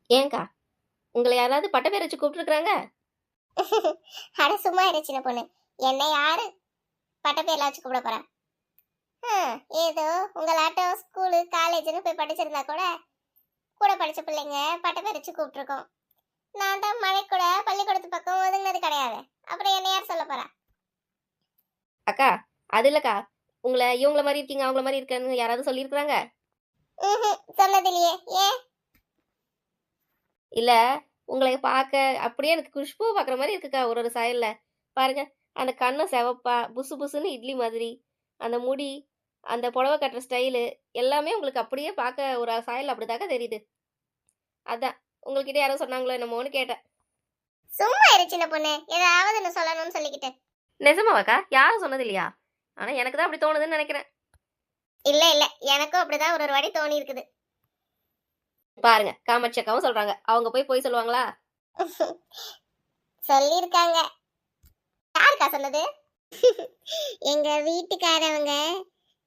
ஏங்கா உங்களை யாராவது பட்ட பேர் வச்சு கூப்பிட்டுருக்காங்க? அட சும்மா இரு சின்ன பொண்ணு. என்ன யாரு பட்ட பேர்ல வச்சு கூப்பிட போறா? ஏதோ உங்களாட்டம் ஸ்கூலு காலேஜ்னு போய் படிச்சிருந்தா கூட கூட படிச்ச பிள்ளைங்க பட்ட பேர் வச்சு கூப்பிட்டுருக்கோம். நான் தான் மழை கூட பள்ளிக்கூடத்து பக்கம் ஒதுங்கினது கிடையாது. அப்புறம் என்ன யார் சொல்ல போறா? அக்கா, அது இல்லக்கா, உங்களை இவங்கள மாதிரி இருக்கீங்க அவங்கள மாதிரி இருக்கன்னு யாராவது சொல்லியிருக்கிறாங்க? சொன்னதில்லையே. ஏன்? இல்ல, உங்களை பார்க்க அப்படியே எனக்கு குஷ்பு பார்க்குற மாதிரி இருக்குக்கா. ஒரு ஒரு சாயல்ல பாருங்க. அந்த கண்ணும் செவப்பா புசு புசுன்னு இட்லி மாதிரி, அந்த முடி, அந்த புடவை கட்டுற ஸ்டைலு எல்லாமே உங்களுக்கு அப்படியே பார்க்க ஒரு சாயல் அப்படிதாக்கா தெரியுது. அதான் உங்ககிட்ட யாரோ சொன்னாங்களோ என்னமோன்னு கேட்டேன். சும்மா இரு சின்ன பொண்ணு. ஏதாவது சொல்லணும்னு சொல்லிக்கிட்டு. நிஜமாவாக்கா? யாரும் சொன்னது இல்லையா? ஆனா எனக்கு தான் அப்படி தோணுதுன்னு நினைக்கிறேன். இல்ல இல்ல, எனக்கும் அப்படிதான் ஒரு ஒரு வாட்டி தோணி இருக்குது. பாருங்க, காமாட்சி அக்காவும் சொல்றாங்க. அவங்க போய் சொல்லுவாங்களா? சொல்லிருக்காங்க. யாருக்கா சொன்னது? எங்க வீட்டுக்காரவங்க.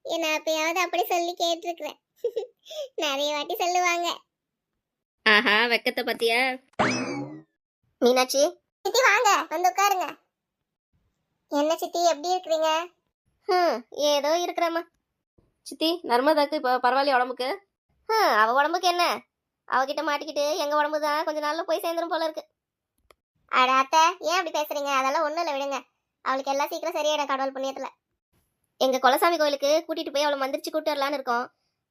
என்ன அப்பயாவது அப்படி சொல்லி கேட்டிருக்கிறேன். நிறைய வாட்டி சொல்லுவாங்க. ஆஹா, வெக்கத்தை பத்தியா? மீனாட்சி சித்தி வாங்க வந்து உட்காருங்க. என்ன சித்தி எப்படி இருக்கிறீங்க? ஏதோ இருக்கிறாமா. சித்தி, நர்மதாக்கு இப்போ பரவாயில்லையா உடம்புக்கு? அவ உடம்புக்கு என்ன, அவகிட்ட மாட்டிக்கிட்டு எங்க உடம்பு தான் கொஞ்ச நாள்ல போய் சேர்ந்துரும் போல இருக்கு. அட அத்தை, ஏன் அப்படி பேசுறீங்க? அதெல்லாம் ஒண்ணும் இல்லை, விடுங்க. அவளுக்கு எல்லாம் சீக்கிரம் சரியாயிடும் கடவுள் புண்ணியத்துல. எங்க குலசாமி கோயிலுக்கு கூட்டிட்டு போய் அவளை மந்திரிச்சு கூட்டு வரலான்னு இருக்கோம்.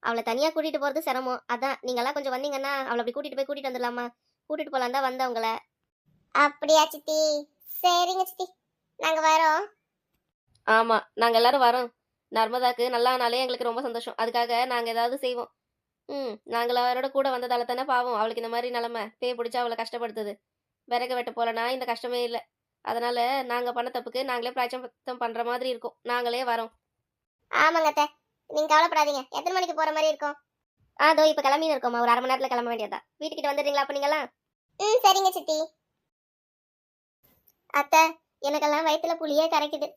அவளை தனியா கூட்டிட்டு போறது சிரமம். அதான் நீங்கெல்லாம் கொஞ்சம் வந்தீங்கன்னா அவளை அப்படி கூட்டிட்டு வந்துடலாமா? கூட்டிட்டு போலாம் தான் வந்தேன் உங்களை. அப்படியா சித்தி? சரிங்க சித்தி, நாங்க வரோம். ஆமா, நாங்க எல்லாரும் வரோம். நர்மதாக்கு நல்லா ஆனாலே எங்களுக்கு ரொம்ப சந்தோஷம். அதுக்காக நாங்க ஏதாவது செய்வோம். நாங்கள் அவரோட கூட வந்ததால தானே பாவம் அவளுக்கு இந்த மாதிரி நிலைமை பேய் பிடிச்சா அவளை கஷ்டப்படுத்துது. விறகு வெட்ட போலனா இந்த கஷ்டமே இல்லை. அதனால நாங்க பண்ண தப்புக்கு நாங்களே பிராய்ச்சித்தம் பண்ற மாதிரி இருக்கும். நாங்களே வரோம். ஆமாங்க அத்தை, நீங்க கவலைப்படாதீங்க. எத்தனை மணிக்கு போற மாதிரி இருக்கும்? அதோ இப்ப கிளம்பின்னு இருக்கோமா, ஒரு அரை மணி நேரத்துல கிளம்ப வேண்டியதா. வீட்டுக்கிட்ட வந்துடுறீங்களா அப்ப நீங்களாம்? சரிங்க சித்தி. அத்தை, எனக்கெல்லாம் வயிற்றுல புளியே கரைக்குது.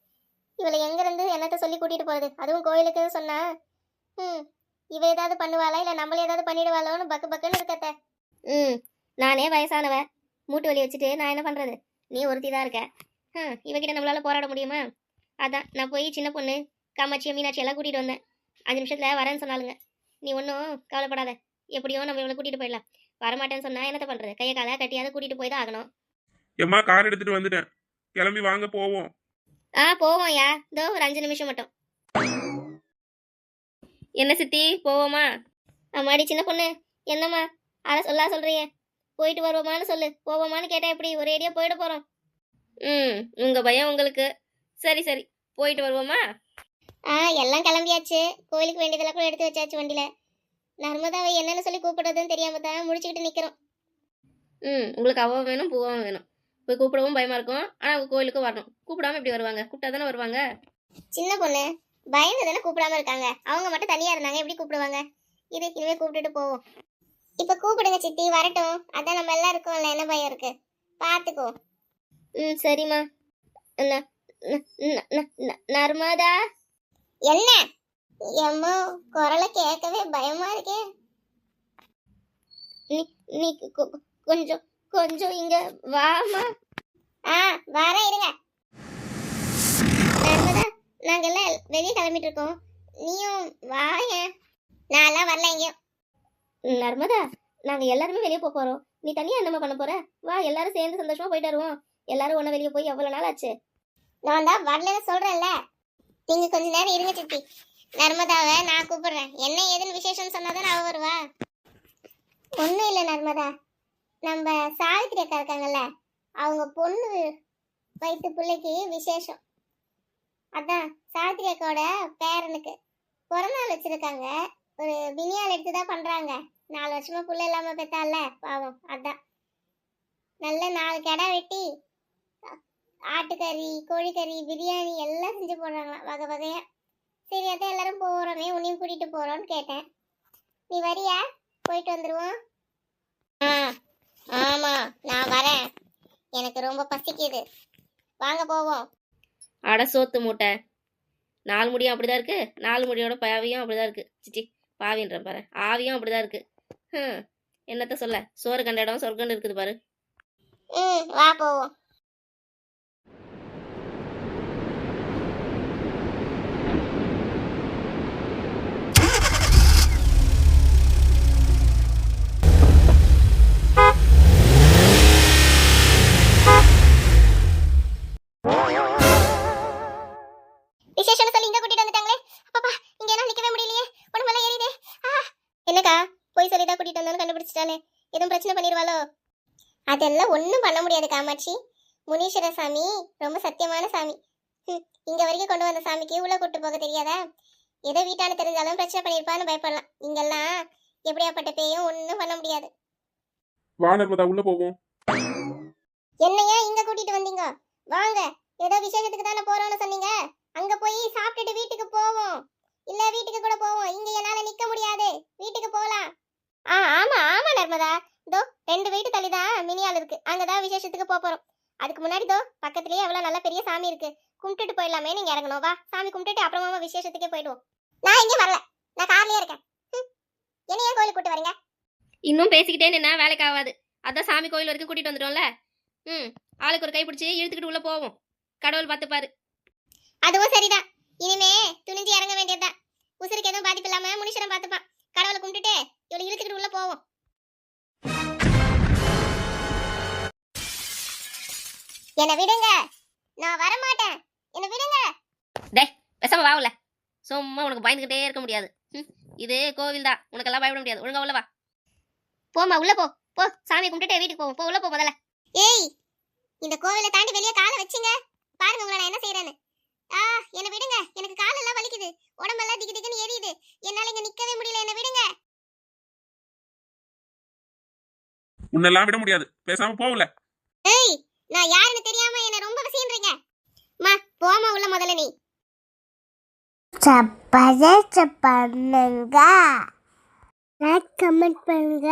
இவளை எங்க இருந்து என்னத்த சொல்லி கூட்டிட்டு போறது? அதுவும் கோயிலுக்கு சொன்னா இவ ஏதாவது பண்ணுவாளா இல்ல நம்மள ஏதாவது பண்ணிடுவாளோன்னு பக்கு பக்குன்னு இருக்கத்த. நானே வயசானவ, மூட்டு வலி வச்சுட்டு நான் என்ன பண்றது? நீ ஒருத்தி தான் இருக்க. இவகிட்ட நம்மளால போராட முடியுமா? அதான் நான் போய் சின்ன பொண்ணு காமாட்சி மீனாட்சி எல்லாம் கூட்டிட்டு வந்தேன். 5 நிமிஷத்துல வரேன்னு சொன்னாலுங்க. நீ ஒன்றும் கவலைப்படாத, எப்படியோ நம்ம இவளை கூட்டிட்டு போயிடலாம். வரமாட்டேன்னு சொன்னா என்னத்த பண்றது? கையை காலை கட்டியாவது கூட்டிட்டு போய் தான் ஆகணும். எம்மா கார் எடுத்துட்டு வந்துட்டேன், கிளம்பி வாங்க போவோம். போவோம் யா, இதோ ஒரு 5 நிமிஷம் மட்டும். என்ன சித்தி, போவோமா? அம்மாடி சின்ன பொண்ணு, என்னம்மா அதை சொல்றிய? போயிட்டு வருவோமான்னு சொல்லு. போவோமான்னு கேட்டா எப்படி? ஒரேடியா போயிட போறோம். உங்க பயம் உங்களுக்கு. சரி சரி, போயிட்டு வருவோமா? எல்லாம் கிளம்பியாச்சு. கோயிலுக்கு வேண்டியதெல்லாம் கூட எடுத்து வச்சாச்சு வண்டியில. நர்மதாவை என்னன்னு சொல்லி கூப்பிடுறதுன்னு தெரியாம தான் முடிச்சுக்கிட்டு நிக்கிறோம். உங்களுக்கு அவ வேணும் பூவும் வேணும். போய் கூப்பிடவும் பயமா இருக்கும். ஆனா அவங்க கோயிலுக்கும் வரணும். கூப்பிடாம எப்படி வருவாங்க? கூப்பிட்டா தானே வருவாங்க. சின்ன பொண்ணு பயந்து தானே கூப்பிடாம இருக்காங்க. அவங்க மட்டும் தனியா இருந்தாங்க, எப்படி கூப்பிடுவாங்க? இனிமே கூப்பிட்டுட்டு போவோம். இப்ப கூப்பிடுங்க சித்தி, வரட்டும். அதான் நம்ம எல்லாம் இருக்கோம்ல, என்ன பயம் இருக்கு? பாத்துக்கோ. சரிம்மா. நர்மதா. என்ன எம்மோ, குரலை கேட்கவே பயமா இருக்கே. நீ கொஞ்சம் கொஞ்சம் இங்க வாமா. வர இருங்க. நர்மதா, நாங்க எல்லாம் வெளியே கிளம்பிட்டு இருக்கோம், நீயும் வாய. நான் எல்லாம் வரல எங்கேயும். நர்மதா, நாங்க எல்லாருமே வெளியே போறோம். நீ தனியா என்னமா பண்ண போற? வா, எல்லாரும் சேர்ந்து சந்தோஷமா போயிட்டு வருவோம். எல்லாரும் ஒண்ணு வெளியே போய் எவ்வளவு நாள் ஆச்சு. நான் தான் வரலன்னு சொல்றேன்ல. நீங்க கொஞ்ச நேரம் இருங்க சித்தி. நர்மதாவை நான் கூப்பிடுறேன். என்ன ஏதுன்னு விசேஷம் சொன்னாதான் அவ வருவா. ஒண்ணும் இல்லை நர்மதா, நம்ம சாவித்திரி அக்கா இருக்காங்கல்ல, அவங்க பொண்ணு வயிற்று பிள்ளைக்கு விசேஷம். அதான் சாவித்திரி அக்காவோட பேரனுக்கு பிறநாள் வச்சிருக்காங்க. ஒரு பினியால் எடுத்துதான் பண்றாங்க. 4 வருஷமா புள்ள இல்லாம பெத்தால பாவம். அதான் நல்ல 4 கடை வெட்டி ஆட்டுக்கறி கோழிக்கறி பிரியாணி எல்லாம் செஞ்சு போடுறாங்களாம் வகை வகையா. சரி அதான் எல்லாரும் போறோமே, உன்னையும் கூட்டிட்டு போறோம்னு கேட்டேன். நீ வரியா? போயிட்டு வந்துருவோம். ஆமா நான் வரேன், எனக்கு ரொம்ப பசிக்குது. வாங்க போவோம். அட சோத்து மூட்டை, 4 முடியும் அப்படிதான் இருக்கு. 4 முடியோட பாவியும் அப்படிதான் இருக்கு. சிச்சி, பாவின்ற பாரு, ஆவியும் அப்படிதான் இருக்கு. என்னத்த சொல்ல, சோறு கண்ட இடம் சொர்க்கம்னு இருக்குது பாரு. ம், வா போவோம். விசேஷம்னு சொல்லி இங்க கூட்டிட்டு வந்துட்டாங்களே. அப்பப்பா, இங்க எல்லாம் நிக்கவே முடியலையே. உடம்பெல்லாம் எரியுதே. என்னக்கா, போய் சொல்லி தான் கூட்டிட்டு வந்தோன்னு கண்டுபிடிச்சிட்டாலே. எதுவும் பிரச்சனை பண்ணிடுவாளோ? அதெல்லாம் ஒன்றும் பண்ண முடியாது காமாட்சி. முனீஸ்வர சாமி ரொம்ப சத்தியமான சாமி. இங்க வரைக்கும் கொண்டு வந்த சாமிக்கு உள்ள கூட்டு போக தெரியாதா? ஏதோ வீட்டான தெரிஞ்சாலும் பிரச்சனை பண்ணிருப்பான்னு பயப்படலாம். இங்கெல்லாம் எப்படியாப்பட்ட பேயும் ஒன்றும் பண்ண முடியாது. வா நர்மதா, உள்ள போவோம். என்னையா இங்க கூட்டிட்டு வந்தீங்க? வாங்க, ஏதோ விசேஷத்துக்கு தானே போறோம்னு சொன்னீங்க. அங்க போய் சாப்பிட்டுட்டு வீட்டுக்கு போவோம். இல்ல வீட்டுக்கு கூட போவோம். இங்க என்னால நிக்க முடியாது. வீட்டுக்கு போலாம். ஆமா ஆமா நர்மதா. இதோ 2 வீட்டு தள்ளிதான் மினியால் இருக்கு. அங்கதான் விசேஷத்துக்கு போறோம். அதுக்கு முன்னாடி இதோ பக்கத்துலயே எவ்வளவு நல்ல பெரிய சாமி இருக்கு. கும்பிட்டுட்டு போயிடலாமே. நீங்க இறங்கணும். வா, சாமி கும்பிட்டுட்டு அப்புறமா விசேஷத்துக்கே போயிடுவோம். நான் இங்கே வரல, நான் கார்லயே இருக்கேன். என்ன ஏன் கோயிலுக்கு கூட்டு வரீங்க? இன்னும் பேசிக்கிட்டே நின்னா வேலைக்கு ஆகாது. அதான் சாமி கோயில் வரைக்கும் கூட்டிட்டு வந்துட்டோம்ல. ஆளுக்கு ஒரு கை பிடிச்சி இழுத்துக்கிட்டு உள்ள போவோம். கடவுள் பார்த்துப்பாரு. அதுவும் சரிதான். இனிமே துணிஞ்சு இறங்க வேண்டியதுதான். உசுருக்கு எதுவும் பாதிப்பு இல்லாம முனீஸ்வரன் பார்த்துப்பான். கடவுளை கும்பிட்டுட்டு இவளை இழுத்துக்கிட்டு உள்ள போவோம். என்ன விடுங்க, நான் வரமாட்டேன். என்ன விடுங்க. பேசாம வாவுல. சும்மா உனக்கு பயந்துகிட்டே இருக்க முடியாது. இது கோவில் தான், உனக்கெல்லாம் பயப்பட முடியாது. ஒழுங்கா உள்ள வா. போமா, உள்ள போ. போ, சாமி கும்பிட்டுட்டு வீட்டுக்கு போவோம். போ, உள்ள போ முதல்ல. ஏய், இந்த கோவிலை தாண்டி வெளியே காலை வச்சுங்க. பாருங்க உங்களை நான் என்ன செய்யறேன்னு. என்ன விடுங்க, எனக்கு காலெல்லாம் வலிக்குது. உடம்பெல்லாம் திக்கு திக்குன்னு எரியுது. என்னால இங்க நிக்கவே முடியல. என்ன விடுங்க. உன்னெல்லாம் விட முடியாது. பேசாம போகல. ஏய், நான் யாருன்னு தெரியாம என்ன ரொம்ப சீன்றீங்க. மா, போமா உள்ள முதல்ல நீ. பண்ணுங்க, கமெண்ட் பண்ணுங்க.